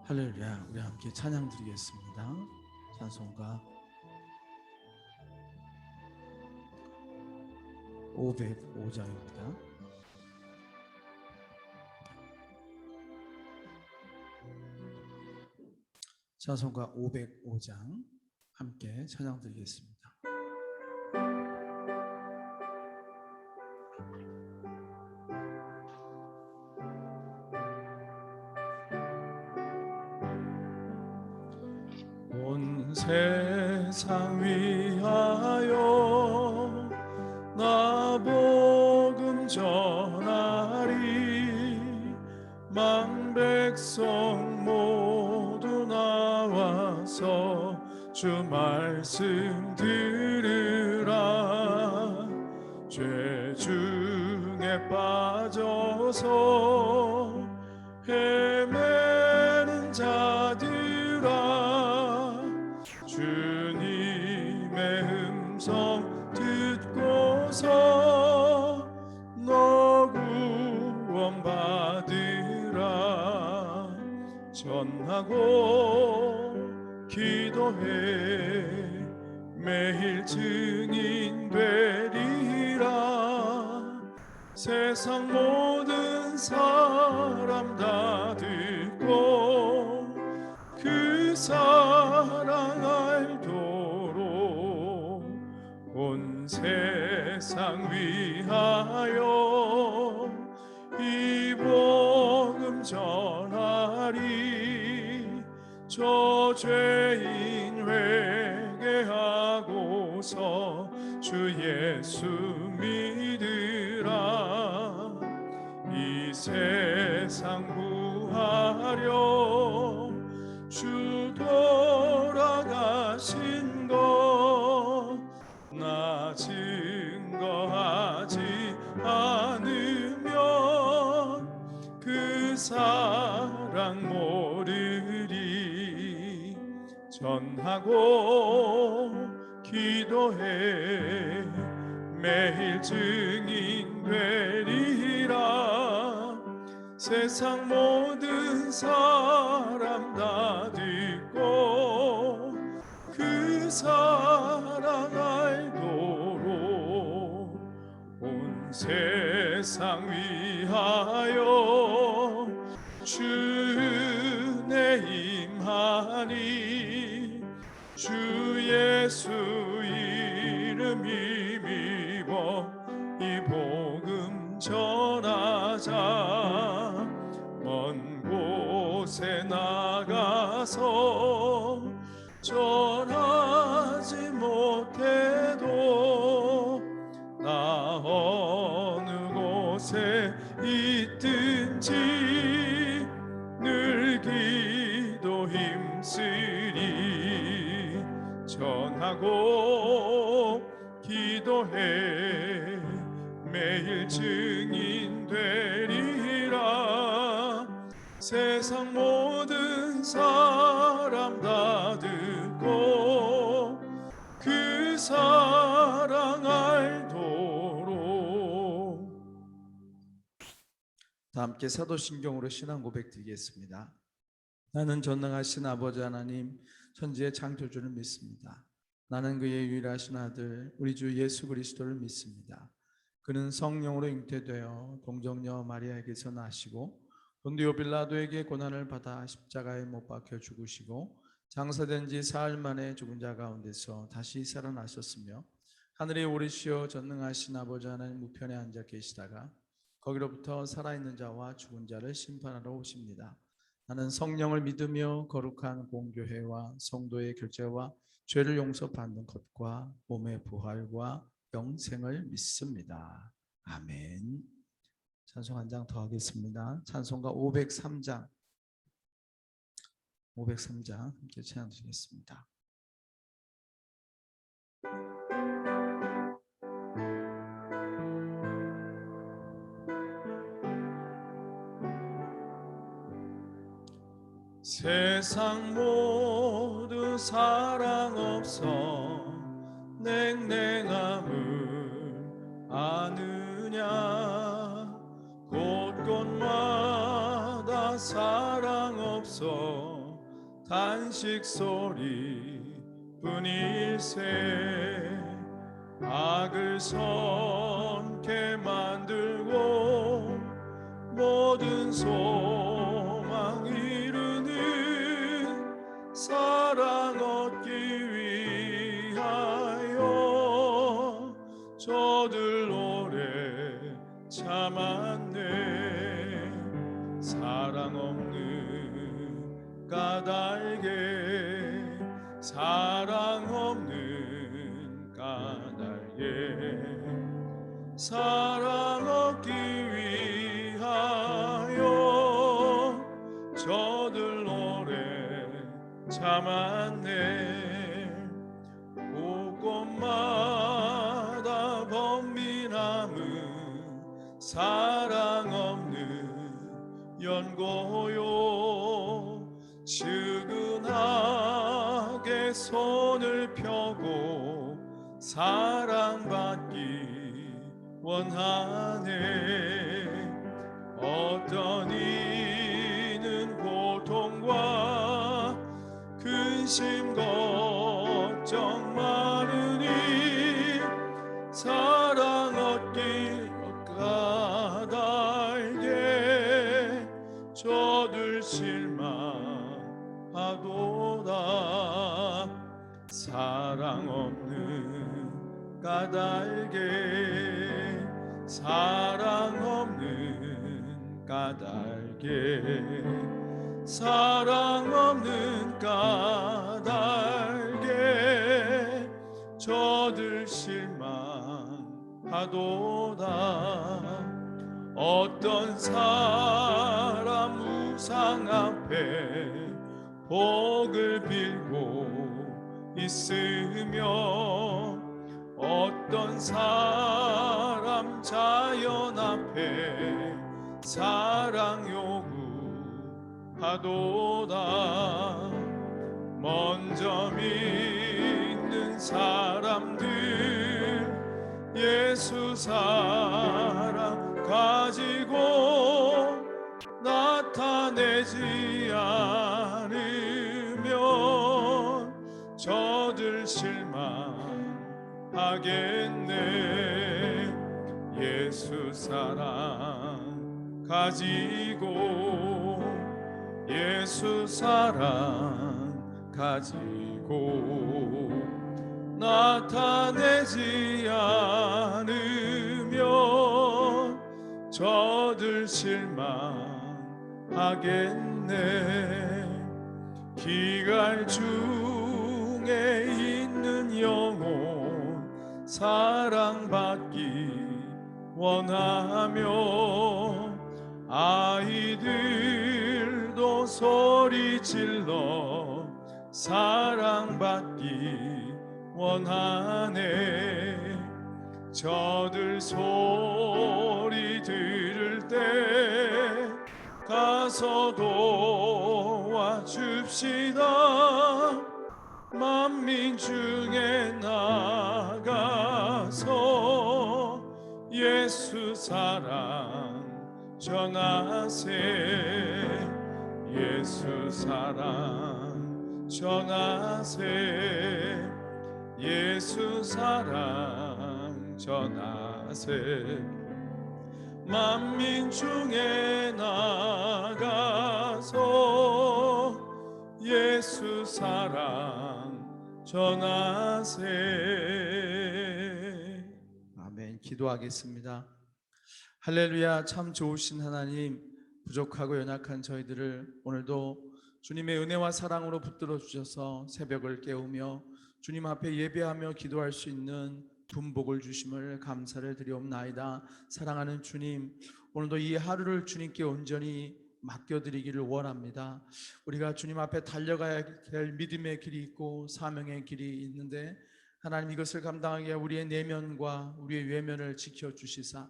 할렐루야. 우리 함께 찬양 드리겠습니다. 찬송가 505장입니다. 찬송가 505장 함께 찬양 드리겠습니다. 온 세상 위하여 나 복음 전하리. 만 백성 모두 나와서 주 말씀 들으라. 죄 중에 빠져서 헤매는 자들아, 주님의 음성 듣고서 너 구원받으라. 전하고 기도해 매일 증인 되리라. 세상 모든 사람 다 듣고 그 사랑 알도록 온 세상 위하여 이 복음 전하리. 저 죄인 회개하고서 주 예수 믿으라. 이 세상 구하려 주 돌아가신 것 나 증거하지 않으면 그 사랑 모르리. 전하고 기도해 매일 증인 되리라. 세상 모든 사람 다 듣고 그 사랑 알도록 온 세상 위하여 주내 임하니. 주 예수 이름 힘입어 이 복음 전하자. 먼 곳에 나가서 전하지 못해도 나 어느 곳에 있든지 늘 기도 힘쓰리. 전하고 기도해 매일 증인 되리라. 세상 모든 사람 다 듣고 그 사랑 알도록. 다 함께 사도신경으로 신앙 고백 드리겠습니다. 나는 전능하신 아버지 하나님 천지의 창조주를 믿습니다. 나는 그의 유일하신 아들 우리 주 예수 그리스도를 믿습니다. 그는 성령으로 잉태되어 동정녀 마리아에게서 나시고 본디오 빌라도에게 고난을 받아 십자가에 못 박혀 죽으시고 장사된 지 사흘 만에 죽은 자 가운데서 다시 살아나셨으며 하늘에 오르시어 전능하신 아버지 하나님 우편에 앉아 계시다가 거기로부터 살아있는 자와 죽은 자를 심판하러 오십니다. 나는 성령을 믿으며 거룩한 공교회와 성도의 교제와 죄를 용서받는 것과 몸의 부활과 영생을 믿습니다. 아멘. 찬송 한 장 더 하겠습니다. 찬송가 503장 함께 찬양 드리겠습니다. 세상 모두 사랑 없어 냉랭함을 아느냐. 곳곳마다 사랑 없어 탄식 소리 뿐일세. 악을 선케 만들고 모든 소망 이루는 사랑 얻기 위하여 저들 오래 참았네. 사랑 없는 까닭에, 사랑 없는 까닭에, 사랑 얻기 위하여 저들 오래 참았네. 곳곳마다 범민함은 사랑 없는 연고요. 측은하게 손을 펴고 사랑받기 원하네. 어떤 이는 고통과 근심 걱정 많으니 사랑 얻기 까닭에 저들 실망하도다. 사랑 없는 까닭에, 사랑 없는 까닭에, 사랑 없는 까닭에 저들 실망하도다. 어떤 사람 우상 앞에 복을 빌고 있으며, 어떤 사람 자연 앞에 사랑 요구하도다. 먼저 믿는 사람들 예수 사랑 가지고 나타내지 않으면 저들 실망하겠네. 예수 사랑 가지고, 예수 사랑 가지고 나타내지 않으면 저들 실망하겠네. 기갈 중에 있는 영혼 사랑받기 원하며, 아이들도 소리 질러 사랑받기 원하네. 저들 소리 들을 때 가서 도와줍시다. 만민 중에 나가서 예수 사랑 전하세. 예수 사랑 전하세. 예수 사랑 전하세. 만민 중에 나가서 예수 사랑 전하세. 아멘. 기도하겠습니다. 할렐루야. 참 좋으신 하나님, 부족하고 연약한 저희들을 오늘도 주님의 은혜와 사랑으로 붙들어 주셔서 새벽을 깨우며 주님 앞에 예배하며 기도할 수 있는 분복을 주심을 감사를 드리옵나이다. 사랑하는 주님, 오늘도 이 하루를 주님께 온전히 맡겨드리기를 원합니다. 우리가 주님 앞에 달려가야 될 믿음의 길이 있고 사명의 길이 있는데, 하나님 이것을 감당하기 위해 우리의 내면과 우리의 외면을 지켜주시사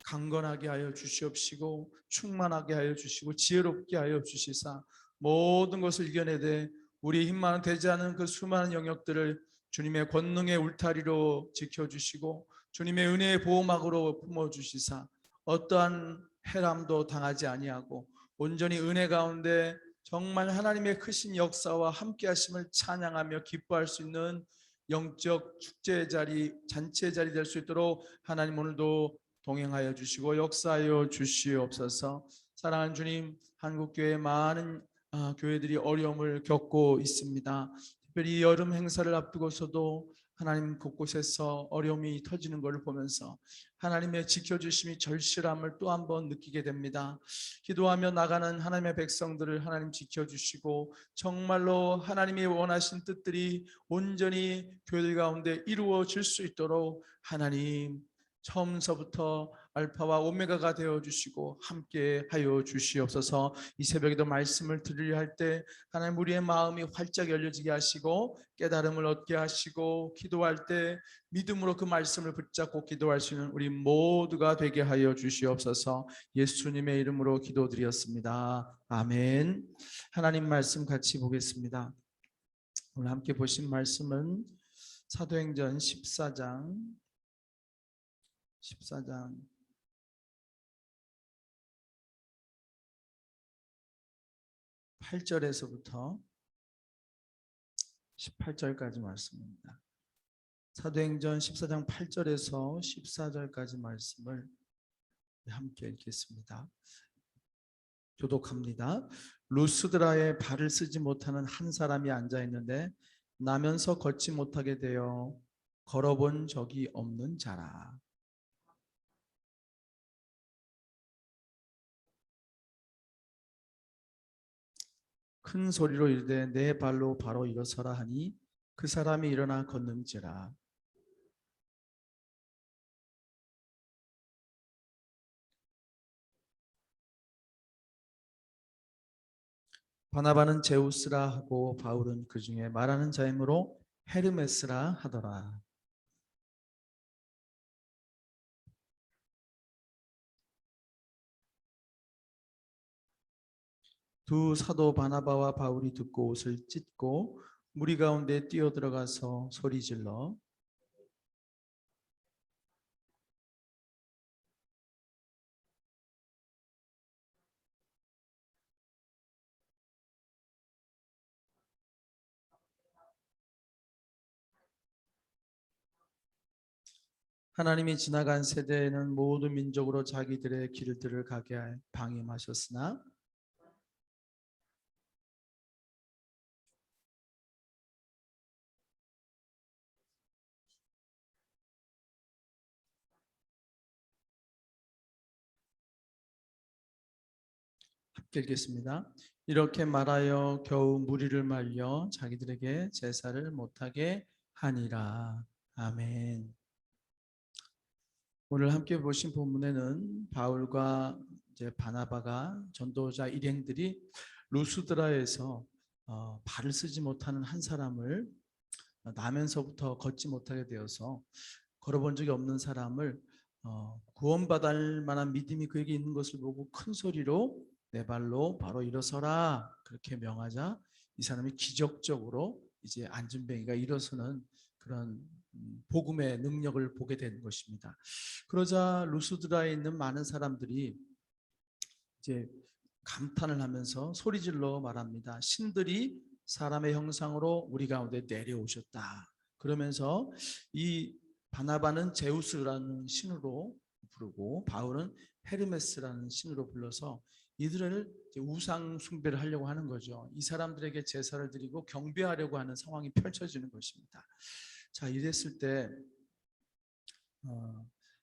강건하게 하여 주시옵시고 충만하게 하여 주시고 지혜롭게 하여 주시사 모든 것을 이겨내되 우리의 힘만은 되지 않은 그 수많은 영역들을 주님의 권능의 울타리로 지켜주시고 주님의 은혜의 보호막으로 품어주시사 어떠한 해람도 당하지 아니하고 온전히 은혜 가운데 정말 하나님의 크신 역사와 함께 하심을 찬양하며 기뻐할 수 있는 영적 축제의 자리, 잔치의 자리 될 수 있도록 하나님 오늘도 동행하여 주시고 역사하여 주시옵소서. 사랑하는 주님, 한국교회 많은 교회들이 어려움을 겪고 있습니다. 특별히 여름 행사를 앞두고서도 하나님 곳곳에서 어려움이 터지는 것을 보면서 하나님의 지켜주심이 절실함을 또 한 번 느끼게 됩니다. 기도하며 나가는 하나님의 백성들을 하나님 지켜주시고 정말로 하나님이 원하신 뜻들이 온전히 교회들 가운데 이루어질 수 있도록 하나님 처음서부터 알파와 오메가가 되어주시고 함께 하여 주시옵소서. 이 새벽에도 말씀을 들으려 할 때 하나님 우리의 마음이 활짝 열려지게 하시고 깨달음을 얻게 하시고 기도할 때 믿음으로 그 말씀을 붙잡고 기도할 수 있는 우리 모두가 되게 하여 주시옵소서. 예수님의 이름으로 기도드렸습니다. 아멘. 하나님 말씀 같이 보겠습니다. 오늘 함께 보신 말씀은 사도행전 14장 8절에서부터 18절까지 말씀입니다. 사도행전 14장 8절에서 14절까지 말씀을 함께 읽겠습니다. 교독합니다. 루스드라에 발을 쓰지 못하는 한 사람이 앉아 있는데 나면서 걷지 못하게 되어 걸어본 적이 없는 자라. 큰 소리로 이르되 내 발로 바로 일어서라 하니 그 사람이 일어나 걷는지라. 바나바는 제우스라 하고 바울은 그 중에 말하는 자이므로 헤르메스라 하더라. 두 사도 바나바와 바울이 듣고 옷을 찢고 무리 가운데 뛰어들어가서 소리질러 하나님이 지나간 세대에는 모든 민족으로 자기들의 길들을 가게 방임하셨으나 함께 읽겠습니다. 이렇게 말하여 겨우 무리를 말려 자기들에게 제사를 못하게 하니라. 아멘. 오늘 함께 보신 본문에는 바울과 이제 바나바가 전도자 일행들이 루스드라에서 발을 쓰지 못하는 한 사람을 나면서부터 걷지 못하게 되어서 걸어본 적이 없는 사람을 구원받을 만한 믿음이 그에게 있는 것을 보고 큰 소리로 내 발로 바로 일어서라 그렇게 명하자 이 사람이 기적적으로 이제 안진뱅이가 일어서는 그런 복음의 능력을 보게 되는 것입니다. 그러자 루스드라에 있는 많은 사람들이 이제 감탄을 하면서 소리질러 말합니다. 신들이 사람의 형상으로 우리 가운데 내려오셨다. 그러면서 이 바나바는 제우스라는 신으로 부르고 바울은 헤르메스라는 신으로 불러서 이들을 우상 숭배를 하려고 하는 거죠. 이 사람들에게 제사를 드리고 경배하려고 하는 상황이 펼쳐지는 것입니다. 자, 이랬을 때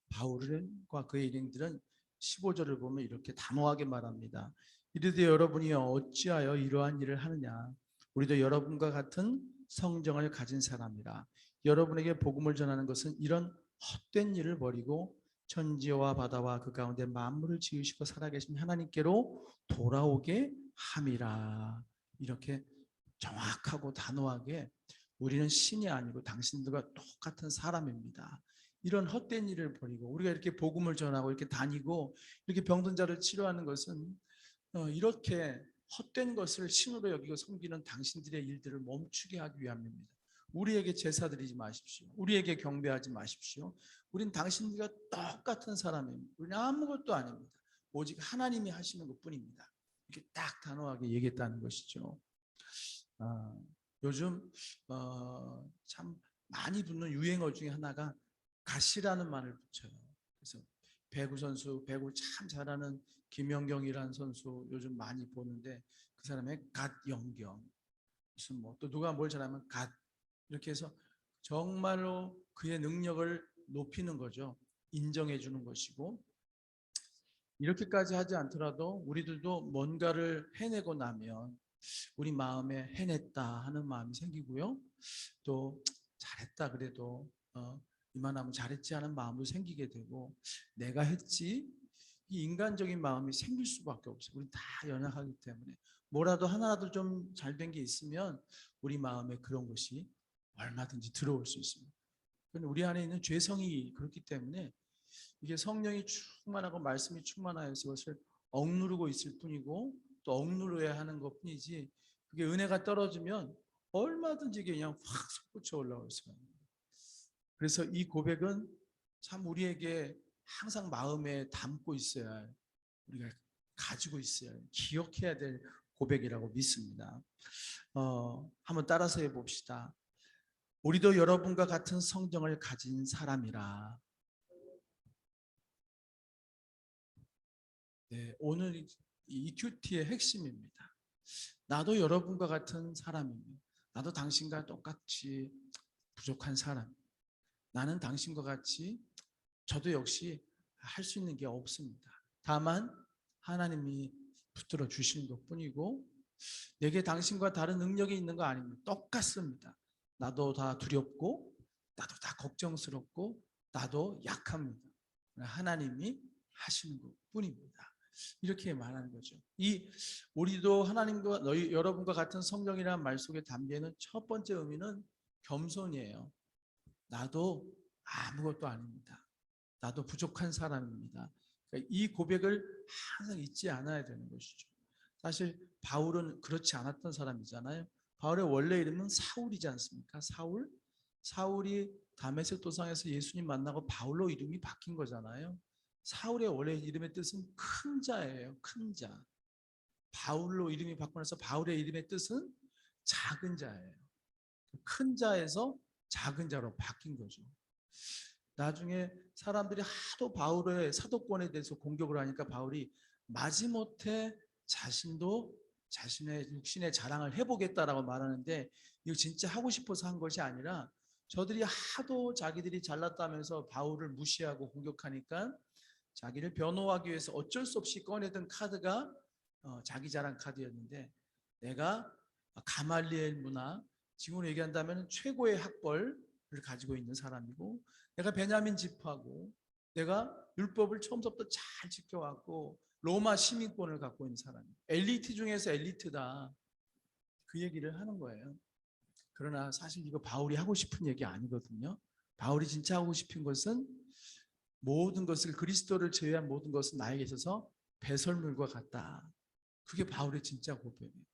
바울과 그의 일행들은 15절을 보면 이렇게 단호하게 말합니다. 이르되 여러분이 어찌하여 이러한 일을 하느냐. 우리도 여러분과 같은 성정을 가진 사람이라. 여러분에게 복음을 전하는 것은 이런 헛된 일을 버리고 천지와 바다와 그 가운데 만물을 지으시고 살아계신 하나님께로 돌아오게 함이라. 이렇게 정확하고 단호하게 우리는 신이 아니고 당신들과 똑같은 사람입니다. 이런 헛된 일을 버리고 우리가 이렇게 복음을 전하고 이렇게 다니고 이렇게 병든 자를 치료하는 것은 이렇게 헛된 것을 신으로 여기고 섬기는 당신들의 일들을 멈추게 하기 위함입니다. 우리에게 제사 드리지 마십시오. 우리에게 경배하지 마십시오. 우린 당신들과 똑같은 사람입니다. 우리는 아무것도 아닙니다. 오직 하나님이 하시는 것뿐입니다. 이렇게 딱 단호하게 얘기했다는 것이죠. 아, 요즘 참 많이 붙는 유행어 중에 하나가 갓이라는 말을 붙여요. 그래서 배구 선수, 배구 참 잘하는 김연경이라는 선수 요즘 많이 보는데 그 사람의 갓 연경, 무슨 뭐 또 누가 뭘 잘하면 갓, 이렇게 해서 정말로 그의 능력을 높이는 거죠. 인정해 주는 것이고, 이렇게까지 하지 않더라도 우리들도 뭔가를 해내고 나면 우리 마음에 해냈다 하는 마음이 생기고요. 또 잘했다 그래도 이만하면 잘했지 하는 마음도 생기게 되고, 내가 했지, 이 인간적인 마음이 생길 수밖에 없어요. 우리 다 연약하기 때문에 뭐라도 하나라도 좀 잘 된 게 있으면 우리 마음에 그런 것이 얼마든지 들어올 수 있습니다. 그런데 우리 안에 있는 죄성이 그렇기 때문에 이게 성령이 충만하고 말씀이 충만하여서 그것을 억누르고 있을 뿐이고, 또 억누르야 하는 것 뿐이지, 그게 은혜가 떨어지면 얼마든지 이게 그냥 확 솟구쳐 올라올 수가 있는 거예요. 그래서 이 고백은 참 우리에게 항상 마음에 담고 있어야 할, 우리가 가지고 있어야 할, 기억해야 될 고백이라고 믿습니다. 한번 따라서 해봅시다. 우리도 여러분과 같은 성정을 가진 사람이라. 네, 오늘 이 EQT의 핵심입니다. 나도 여러분과 같은 사람입니다. 나도 당신과 똑같이 부족한 사람. 나는 당신과 같이 저도 역시 할 수 있는 게 없습니다. 다만 하나님이 붙들어 주시는 것뿐이고, 내게 당신과 다른 능력이 있는 거 아닙니다. 똑같습니다. 나도 다 두렵고, 나도 다 걱정스럽고, 나도 약합니다. 하나님이 하시는 것뿐입니다. 이렇게 말하는 거죠. 우리도 하나님과 여러분과 같은 성령이라는 말 속에 담기는 첫 번째 의미는 겸손이에요. 나도 아무것도 아닙니다. 나도 부족한 사람입니다. 그러니까 이 고백을 항상 잊지 않아야 되는 것이죠. 사실 바울은 그렇지 않았던 사람이잖아요. 바울의 원래 이름은 사울이지 않습니까? 사울이 다메섹 도상에서 예수님 만나고 바울로 이름이 바뀐 거잖아요. 사울의 원래 이름의 뜻은 큰 자예요. 큰 자. 바울로 이름이 바꾸고 나서 바울의 이름의 뜻은 작은 자예요. 큰 자에서 작은 자로 바뀐 거죠. 나중에 사람들이 하도 바울의 사도권에 대해서 공격을 하니까 바울이 마지못해 자신도 자신의 육신의 자랑을 해보겠다라고 말하는데, 이거 진짜 하고 싶어서 한 것이 아니라 저들이 하도 자기들이 잘났다면서 바울을 무시하고 공격하니까 자기를 변호하기 위해서 어쩔 수 없이 꺼내던 카드가 자기 자랑 카드였는데, 내가 가말리엘 문화, 지금으로 얘기한다면 최고의 학벌을 가지고 있는 사람이고, 내가 베냐민 지파고, 내가 율법을 처음부터 잘 지켜왔고 로마 시민권을 갖고 있는 사람이에요. 엘리트 중에서 엘리트다, 그 얘기를 하는 거예요. 그러나 사실 이거 바울이 하고 싶은 얘기 아니거든요. 바울이 진짜 하고 싶은 것은 모든 것을, 그리스도를 제외한 모든 것은 나에게 있어서 배설물과 같다. 그게 바울의 진짜 고백이에요.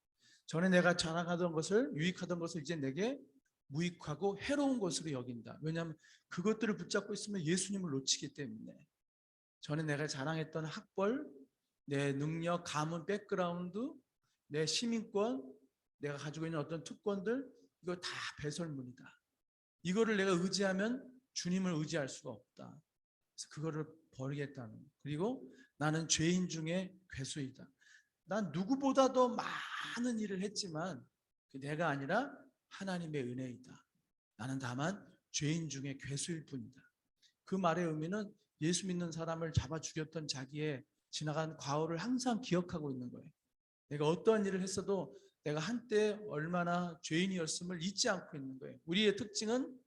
전에 내가 자랑하던 것을, 유익하던 것을 이제 내게 무익하고 해로운 것으로 여긴다. 왜냐하면 그것들을 붙잡고 있으면 예수님을 놓치기 때문에. 전에 내가 자랑했던 학벌, 내 능력, 가문, 백그라운드, 내 시민권, 내가 가지고 있는 어떤 특권들, 이거 다 배설물이다. 이거를 내가 의지하면 주님을 의지할 수가 없다. 그래서 그거를 버리겠다는. 그리고 나는 죄인 중에 괴수이다. 난 누구보다도 많은 일을 했지만 내가 아니라 하나님의 은혜이다. 나는 다만 죄인 중에 괴수일 뿐이다. 그 말의 의미는 예수 믿는 사람을 잡아 죽였던 자기의 지나간 과거를 항상 기억하고 있는 거예요. 내가 어떠한 일을 했어도 내가 한때 얼마나 죄인이었음을 잊지 않고 있는 거예요. 우리의 특징은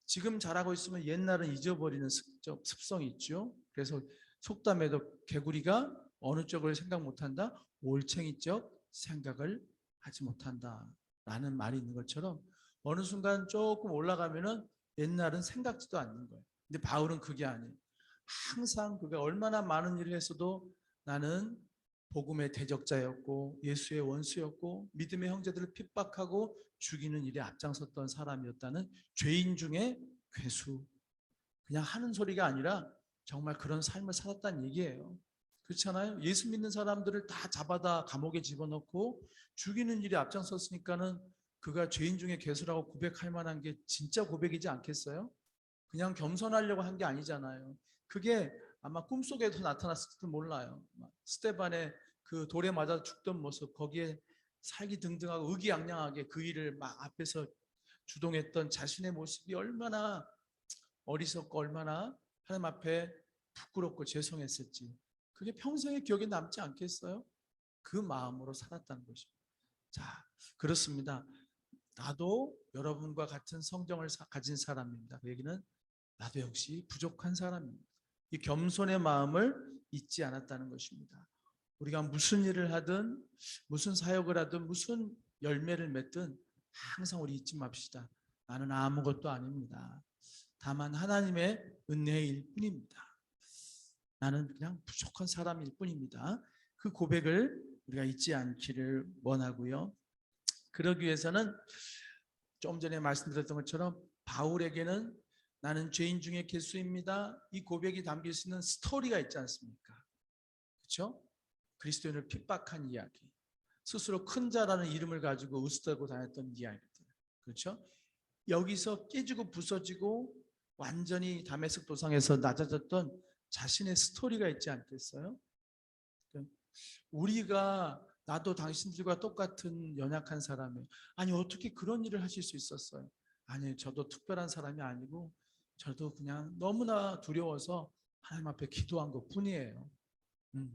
지금 잘하고 있으면 옛날은 잊어버리는 습성이 있죠. 그래서 속담에도 개구리가 어느 쪽을 생각 못한다? 올챙이 쪽 생각을 하지 못한다 라는 말이 있는 것처럼, 어느 순간 조금 올라가면은 옛날은 생각지도 않는 거예요. 근데 바울은 그게 아니에요. 항상 그가 얼마나 많은 일을 했어도 나는 복음의 대적자였고 예수의 원수였고 믿음의 형제들을 핍박하고 죽이는 일에 앞장섰던 사람이었다는, 죄인 중에 괴수, 그냥 하는 소리가 아니라 정말 그런 삶을 살았다는 얘기예요. 그렇잖아요. 예수 믿는 사람들을 다 잡아다 감옥에 집어넣고 죽이는 일이 앞장섰으니까는 그가 죄인 중에 괴수라고 고백할 만한 게 진짜 고백이지 않겠어요? 그냥 겸손하려고 한 게 아니잖아요. 그게 아마 꿈속에도 나타났을지도 몰라요. 스테반의 그 돌에 맞아 죽던 모습, 거기에 살기등등하고 의기양양하게 그 일을 막 앞에서 주동했던 자신의 모습이 얼마나 어리석고 얼마나 하나님 앞에 부끄럽고 죄송했을지, 그게 평생의 기억에 남지 않겠어요? 그 마음으로 살았다는 것입니다. 자, 그렇습니다. 나도 여러분과 같은 성정을 가진 사람입니다. 그 얘기는 나도 역시 부족한 사람입니다. 이 겸손의 마음을 잊지 않았다는 것입니다. 우리가 무슨 일을 하든 무슨 사역을 하든 무슨 열매를 맺든 항상 우리 잊지 맙시다. 나는 아무것도 아닙니다. 다만 하나님의 은혜일 뿐입니다. 나는 그냥 부족한 사람일 뿐입니다. 그 고백을 우리가 잊지 않기를 원하고요. 그러기 위해서는 좀 전에 말씀드렸던 것처럼 바울에게는 나는 죄인 중에 괴수입니다, 이 고백이 담길 수 있는 스토리가 있지 않습니까? 그렇죠? 그리스도인을 핍박한 이야기, 스스로 큰 자라는 이름을 가지고 으스대고 다녔던 이야기들, 그렇죠? 여기서 깨지고 부서지고 완전히 다메섹 도상에서 낮아졌던 자신의 스토리가 있지 않겠어요? 우리가 나도 당신들과 똑같은 연약한 사람이에요. 아니 어떻게 그런 일을 하실 수 있었어요? 아니 저도 특별한 사람이 아니고 저도 그냥 너무나 두려워서 하나님 앞에 기도한 것 뿐이에요.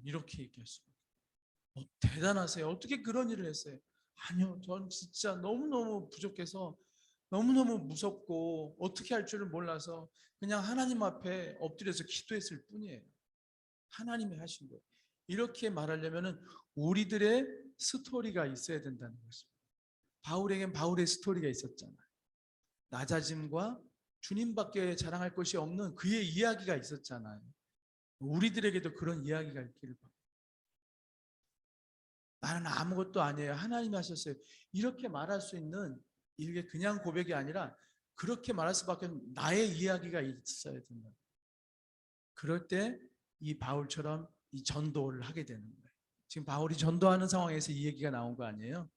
이렇게 얘기할 수 있어요. 대단하세요. 어떻게 그런 일을 했어요? 아니요, 전 진짜 너무너무 부족해서 너무너무 무섭고 어떻게 할 줄을 몰라서 그냥 하나님 앞에 엎드려서 기도했을 뿐이에요. 하나님이 하신 거예요. 이렇게 말하려면 우리들의 스토리가 있어야 된다는 것입니다. 바울에겐 바울의 스토리가 있었잖아요. 낮아짐과 주님밖에 자랑할 것이 없는 그의 이야기가 있었잖아요. 우리들에게도 그런 이야기가 있기를 바랍니다. 나는 아무것도 아니에요, 하나님이 하셨어요. 이렇게 말할 수 있는, 이게 그냥 고백이 아니라 그렇게 말할 수밖에 없는 나의 이야기가 있어야 된다. 그럴 때 이 바울처럼 이 전도를 하게 되는 거예요. 지금 바울이 전도하는 상황에서 이 얘기가 나온 거 아니에요?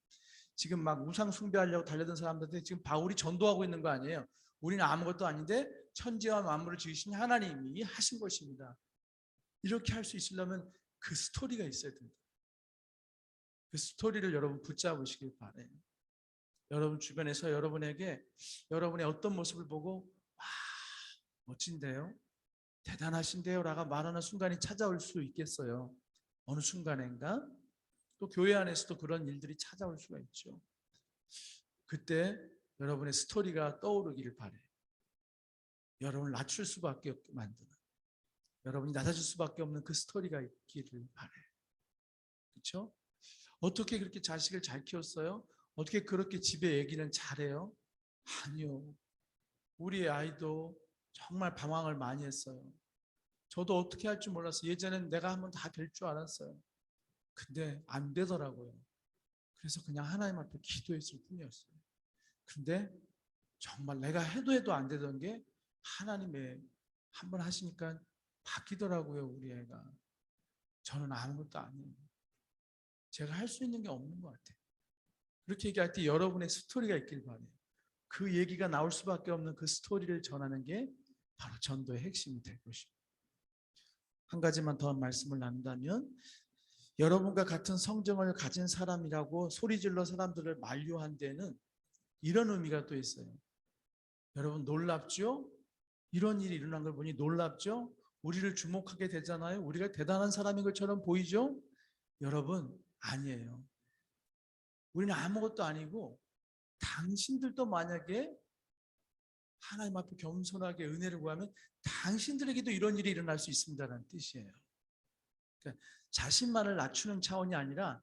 지금 막 우상 숭배하려고 달려든 사람들한테 지금 바울이 전도하고 있는 거 아니에요? 우리는 아무것도 아닌데 천지와 만물을 지으신 하나님이 하신 것입니다. 이렇게 할 수 있으려면 그 스토리가 있어야 된다. 그 스토리를 여러분 붙잡으시길 바래요. 여러분 주변에서 여러분에게 여러분의 어떤 모습을 보고 와, 멋진데요? 대단하신데요? 라고 말하는 순간이 찾아올 수 있겠어요. 어느 순간인가? 또 교회 안에서도 그런 일들이 찾아올 수가 있죠. 그때 여러분의 스토리가 떠오르기를 바래요. 여러분을 낮출 수밖에 없게 만드는, 여러분이 낮아질 수밖에 없는 그 스토리가 있기를 바래요. 그렇죠? 어떻게 그렇게 자식을 잘 키웠어요? 어떻게 그렇게 집에 얘기는 잘해요? 아니요. 우리 아이도 정말 방황을 많이 했어요. 저도 어떻게 할 줄 몰랐어요. 예전엔 내가 하면 다 될 줄 알았어요. 근데 안 되더라고요. 그래서 그냥 하나님 앞에 기도했을 뿐이었어요. 근데 정말 내가 해도 안 되던 게 하나님의 한번 하시니까 바뀌더라고요, 우리 애가. 저는 아무것도 아니에요. 제가 할 수 있는 게 없는 것 같아요. 그렇게 얘기할 때 여러분의 스토리가 있길 바래요. 그 얘기가 나올 수밖에 없는 그 스토리를 전하는 게 바로 전도의 핵심이 될 것입니다. 한 가지만 더 말씀을 나눈다면, 여러분과 같은 성정을 가진 사람이라고 소리질러 사람들을 만류한 데는 이런 의미가 또 있어요. 여러분 놀랍죠? 이런 일이 일어난 걸 보니 놀랍죠? 우리를 주목하게 되잖아요. 우리가 대단한 사람인 것처럼 보이죠? 여러분 아니에요. 우리는 아무것도 아니고 당신들도 만약에 하나님 앞에 겸손하게 은혜를 구하면 당신들에게도 이런 일이 일어날 수 있습니다라는 뜻이에요. 그러니까 자신만을 낮추는 차원이 아니라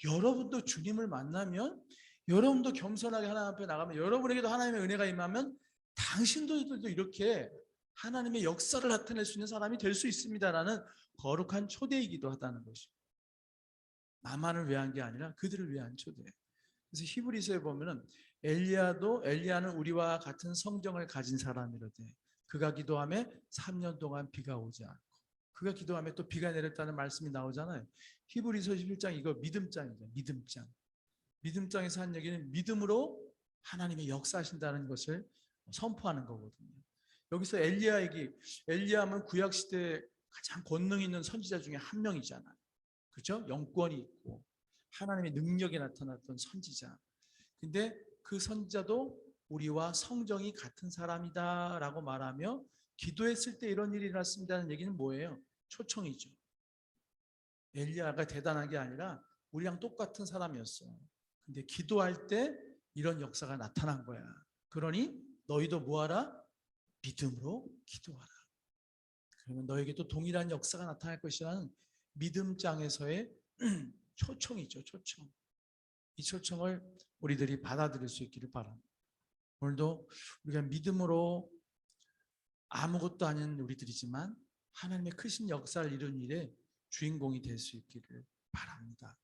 여러분도 주님을 만나면, 여러분도 겸손하게 하나님 앞에 나가면, 여러분에게도 하나님의 은혜가 임하면 당신들도 이렇게 하나님의 역사를 나타낼 수 있는 사람이 될 수 있습니다라는 거룩한 초대이기도 하다는 것입니다. 나만을 위한 게 아니라 그들을 위한 초대. 그래서 히브리서에 보면은 엘리야는 우리와 같은 성정을 가진 사람이로되 그가 기도하며 3년 동안 비가 오지 않고 그가 기도하며 또 비가 내렸다는 말씀이 나오잖아요. 히브리서 11장 이거 믿음장이죠. 믿음장. 믿음장에서 한 얘기는 믿음으로 하나님의 역사하신다는 것을 선포하는 거거든요. 여기서 엘리야 얘기, 엘리야는 구약 시대에 가장 권능 있는 선지자 중에 한 명이잖아요. 그렇죠? 영권이 있고 하나님의 능력이 나타났던 선지자. 근데 그 선지자도 우리와 성정이 같은 사람이다라고 말하며 기도했을 때 이런 일이 일어났습니다는 얘기는 뭐예요? 초청이죠. 엘리야가 대단한 게 아니라 우리랑 똑같은 사람이었어. 근데 기도할 때 이런 역사가 나타난 거야. 그러니 너희도 뭐하라? 믿음으로 기도하라. 그러면 너에게도 동일한 역사가 나타날 것이라는 믿음장에서의 초청이죠. 초청. 이 초청을 우리들이 받아들일 수 있기를 바랍니다. 오늘도 우리가 믿음으로 아무것도 아닌 우리들이지만 하나님의 크신 역사를 이룬 일에 주인공이 될 수 있기를 바랍니다.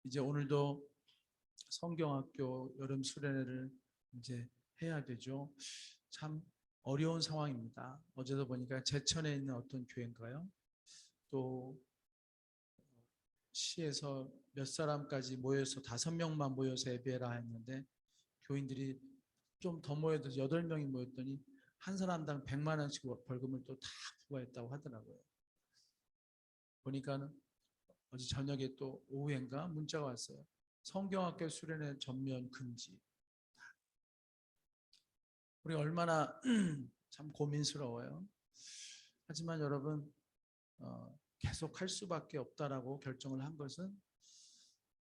이제 오늘도 성경학교 여름 수련회를 이제 해야 되죠. 참 어려운 상황입니다. 어제도 보니까 제천에 있는 어떤 교회인가요? 또 시에서 몇 사람까지 모여서 5명만 모여서 예배라 했는데 교인들이 좀 더 모여도 8명이 모였더니 한 사람당 100만 원씩 벌금을 또 다 부과했다고 하더라고요. 보니까는 어제 저녁에 또 오후엔가 문자가 왔어요. 성경학교 수련회 전면 금지. 우리 얼마나 참 고민스러워요. 하지만 여러분 계속 할 수밖에 없다라고 결정을 한 것은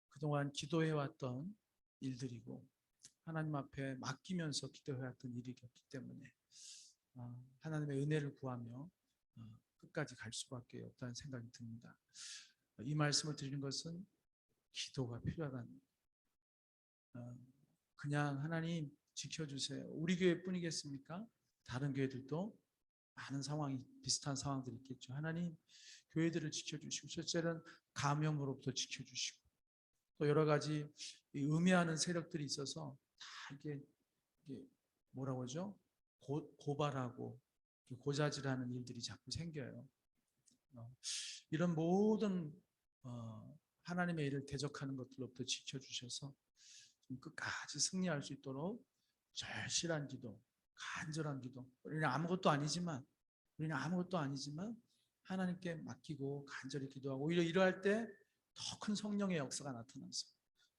그동안 기도해왔던 일들이고 하나님 앞에 맡기면서 기도해왔던 일이었기 때문에 하나님의 은혜를 구하며 끝까지 갈 수밖에 없다는 생각이 듭니다. 이 말씀을 드리는 것은 기도가 필요하다는 그냥 하나님 지켜주세요. 우리 교회뿐이겠습니까? 다른 교회들도 많은 상황이 비슷한 상황들이 있겠죠. 하나님 교회들을 지켜주시고 첫째는 감염으로부터 지켜주시고 또 여러 가지 음해하는 세력들이 있어서 다 이게 뭐라고 하죠? 고발하고 고자질하는 일들이 자꾸 생겨요. 이런 모든 하나님의 일을 대적하는 것들로부터 지켜주셔서 끝까지 승리할 수 있도록 절실한 기도, 간절한 기도. 우리는 아무것도 아니지만 하나님께 맡기고 간절히 기도하고 오히려 이러할 때 더 큰 성령의 역사가 나타나서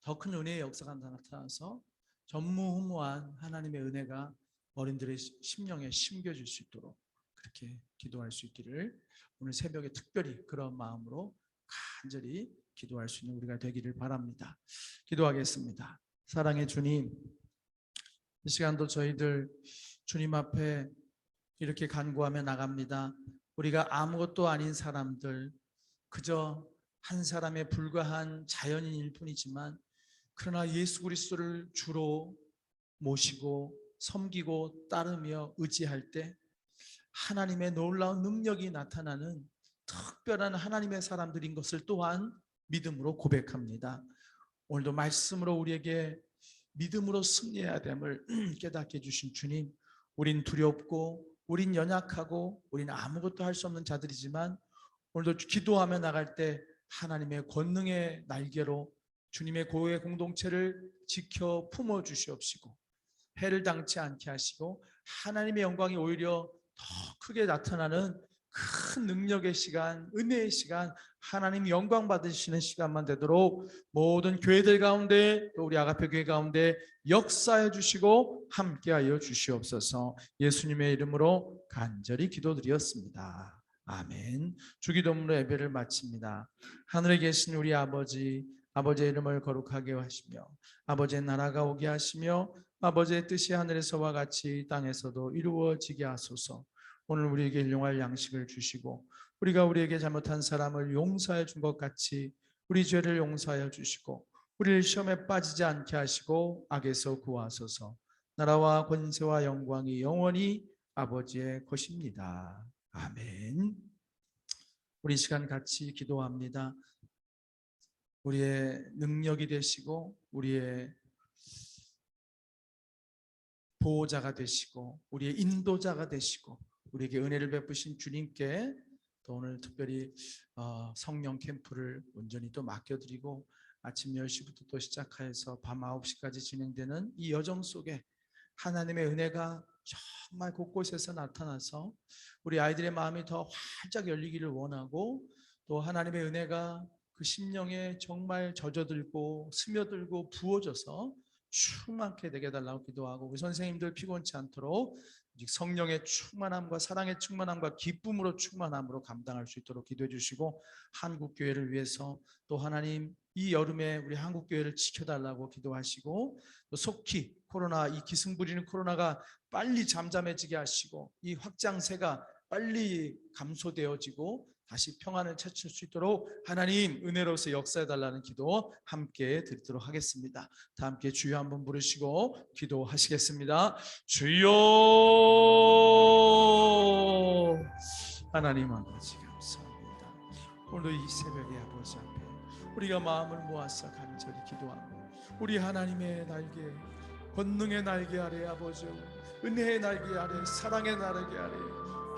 더 큰 은혜의 역사가 나타나서 전무후무한 하나님의 은혜가 어린들의 심령에 심겨질 수 있도록 그렇게 기도할 수 있기를 오늘 새벽에 특별히 그런 마음으로 간절히 기도할 수 있는 우리가 되기를 바랍니다. 기도하겠습니다. 사랑의 주님, 이 시간도 저희들 주님 앞에 이렇게 간구하며 나갑니다. 우리가 아무것도 아닌 사람들, 그저 한 사람에 불과한 자연인일 뿐이지만 그러나 예수 그리스도를 주로 모시고 섬기고 따르며 의지할 때 하나님의 놀라운 능력이 나타나는 특별한 하나님의 사람들인 것을 또한 믿음으로 고백합니다. 오늘도 말씀으로 우리에게 믿음으로 승리해야 됨을 깨닫게 해주신 주님, 우린 두렵고 우린 연약하고 우린 아무것도 할 수 없는 자들이지만 오늘도 기도하며 나갈 때 하나님의 권능의 날개로 주님의 고의 공동체를 지켜 품어 주시옵시고 해를 당치 않게 하시고 하나님의 영광이 오히려 더 크게 나타나는 큰 능력의 시간, 은혜의 시간, 하나님 영광 받으시는 시간만 되도록 모든 교회들 가운데 또 우리 아가페 교회 가운데 역사해 주시고 함께하여 주시옵소서. 예수님의 이름으로 간절히 기도드렸습니다. 아멘. 주기도문으로 예배를 마칩니다. 하늘에 계신 우리 아버지, 아버지의 이름을 거룩하게 하시며 아버지의 나라가 오게 하시며 아버지의 뜻이 하늘에서와 같이 땅에서도 이루어지게 하소서. 오늘 우리에게 일용할 양식을 주시고 우리가 우리에게 잘못한 사람을 용서해 준 것 같이 우리 죄를 용서하여 주시고 우리를 시험에 빠지지 않게 하시고 악에서 구하소서. 나라와 권세와 영광이 영원히 아버지의 것입니다. 아멘. 우리 시간 같이 기도합니다. 우리의 능력이 되시고 우리의 보호자가 되시고 우리의 인도자가 되시고 우리에게 은혜를 베푸신 주님께 또 오늘 특별히 성령 캠프를 온전히 또 맡겨드리고 아침 10시부터 또 시작해서 밤 9시까지 진행되는 이 여정 속에 하나님의 은혜가 정말 곳곳에서 나타나서 우리 아이들의 마음이 더 활짝 열리기를 원하고, 또 하나님의 은혜가 그 심령에 정말 젖어들고 스며들고 부어져서 충만케 되게 해달라고 기도하고, 우리 선생님들 피곤치 않도록 성령의 충만함과 사랑의 충만함과 기쁨으로 충만함으로 감당할 수 있도록 기도해 주시고, 한국교회를 위해서 또 하나님 이 여름에 우리 한국교회를 지켜달라고 기도하시고, 또 속히 코로나, 이 기승 부리는 코로나가 빨리 잠잠해지게 하시고 이 확장세가 빨리 감소되어지고 다시 평안을 찾을 수 있도록 하나님 은혜로서 역사해달라는 기도 함께 드리도록 하겠습니다. 다 함께 주여 한번 부르시고 기도하시겠습니다. 주여. 하나님 아버지 감사합니다. 오늘도 이 새벽에 아버지 앞에 우리가 마음을 모아서 간절히 기도하고, 우리 하나님의 날개, 권능의 날개 아래 아버지, 은혜의 날개 아래, 사랑의 날개 아래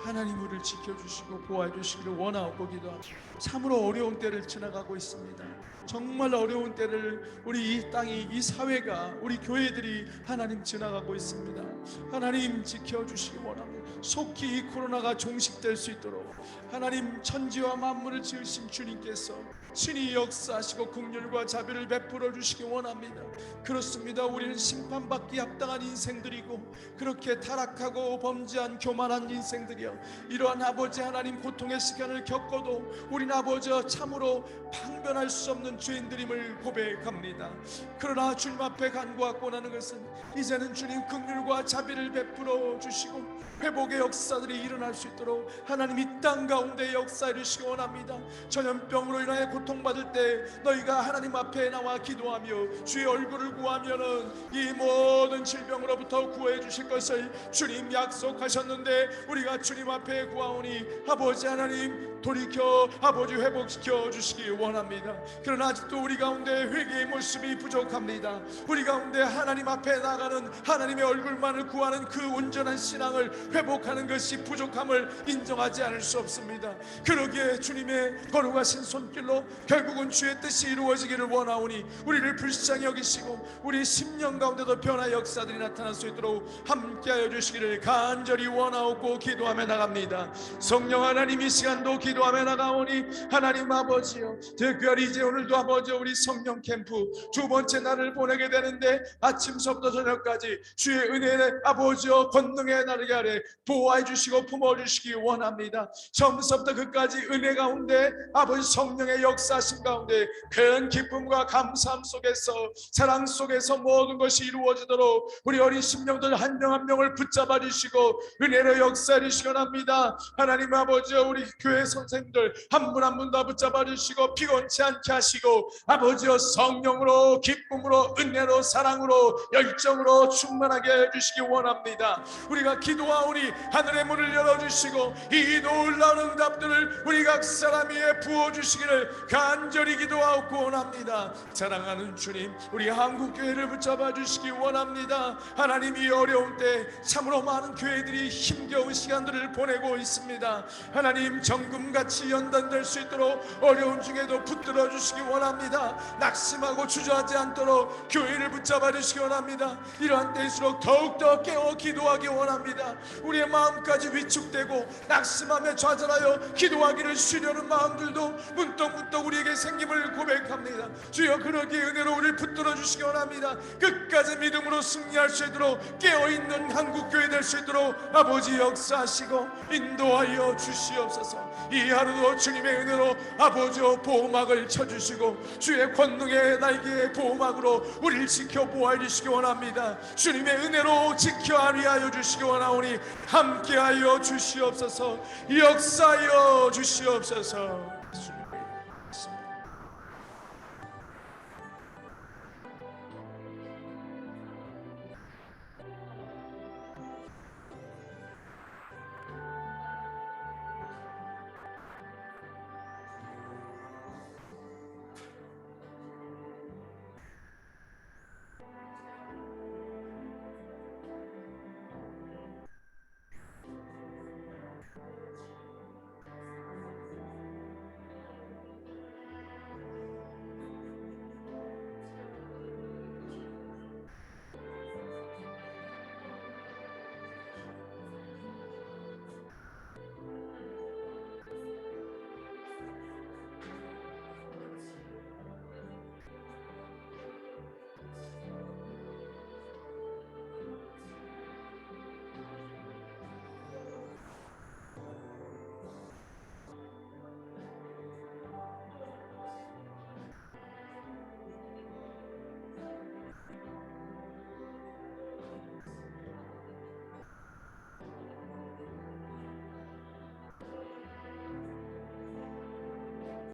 하나님 우리를 지켜주시고 보호해주시기를 원하고 기도합니다. 참으로 어려운 때를 지나가고 있습니다. 정말 어려운 때를 우리 이 땅이, 이 사회가, 우리 교회들이 하나님 지나가고 있습니다. 하나님 지켜주시기 원합니다. 속히 이 코로나가 종식될 수 있도록 하나님 천지와 만물을 지으신 주님께서 친히 역사하시고 긍휼과 자비를 베풀어 주시기 원합니다. 그렇습니다. 우리는 심판받기 합당한 인생들이고 그렇게 타락하고 범죄한 교만한 인생들이여, 이러한 아버지 하나님 고통의 시간을 겪어도 우리는 아버지 참으로 방변할 수 없는 죄인들임을 고백합니다. 그러나 주님 앞에 간구하고 나는 것은 이제는 주님 긍휼과 자비를 베풀어 주시고 회복의 역사들이 일어날 수 있도록 하나님 이 땅 가운데 역사해 주시기 원합니다. 전염병으로 인하여 고통받을 때 너희가 하나님 앞에 나와 기도하며 주의 얼굴을 구하면은 이 모든 질병으로부터 구해 주실 것을 주님 약속하셨는데, 우리가 주님 앞에 구하오니 아버지 하나님 돌이켜 아버지 회복시켜 주시기 원합니다. 그러나 아직도 우리 가운데 회개의 모습이 부족합니다. 우리 가운데 하나님 앞에 나가는 하나님의 얼굴만을 구하는 그 온전한 신앙을 회복하는 것이 부족함을 인정하지 않을 수 없습니다. 그러기에 주님의 거룩하신 손길로 결국은 주의 뜻이 이루어지기를 원하오니 우리를 불쌍히 여기시고 우리 심령 가운데도 변화 역사들이 나타날 수 있도록 함께하여 주시기를 간절히 원하옵고 기도하며 나갑니다. 성령 하나님 이 시간도 기도하며 나가오니 하나님 아버지여, 특별히 이제 오늘도 아버지 우리 성령 캠프 두 번째 날을 보내게 되는데 아침서부터 저녁까지 주의 은혜의 아버지여 권능의 날개 아래 보호해 주시고 품어주시기 원합니다. 처음부터 끝까지 은혜 가운데 아버지 성령의 역사하심 가운데 큰 기쁨과 감사함 속에서 사랑 속에서 모든 것이 이루어지도록 우리 어린 심령들 한 명 한 명을 붙잡아 주시고 은혜로 역사해 주시기 원합니다. 하나님 아버지 우리 교회 선생님들 한 분 한 분 다 붙잡아 주시고 피곤치 않게 하시고 아버지여 성령으로 기쁨으로 은혜로 사랑으로 열정으로 충만하게 해주시기 원합니다. 우리가 기도하오니 하늘의 문을 열어주시고 이 놀라운 응답들을 우리 각 사람 위에 부어주시기를 간절히 기도하고 원합니다. 사랑하는 주님, 우리 한국교회를 붙잡아 주시기 원합니다. 하나님 이 어려운 때 참으로 많은 교회들이 힘겨운 시간들을 보내고 있습니다. 하나님 정금같이 연단될 수 있도록 어려운 중에도 붙들어 주시기 원합니다. 낙심하고 주저하지 않도록 교회를 붙잡아 주시기 원합니다. 이러한 때일수록 더욱더 깨어 기도하기 원합니다. 우리의 마음까지 위축되고 낙심하며 좌절하여 기도하기를 쉬려는 마음들도 문득문득 우리에게 생김을 고백합니다. 주여 그러기에 은혜로 우리를 붙들어 주시기 원합니다. 끝까지 믿음으로 승리할 수 있도록 깨어있는 한국교회 될 수 있도록 아버지 역사하시고 인도하여 주시옵소서. 이 하루도 주님의 은혜로 아버지여 보호막을 쳐주시고 주의 권능의 날개의 보호막으로 우리를 지켜 보호해 주시기 원합니다. 주님의 은혜로 지켜 안위하여 주시기 원하오니 함께하여 주시옵소서. 역사하여 주시옵소서.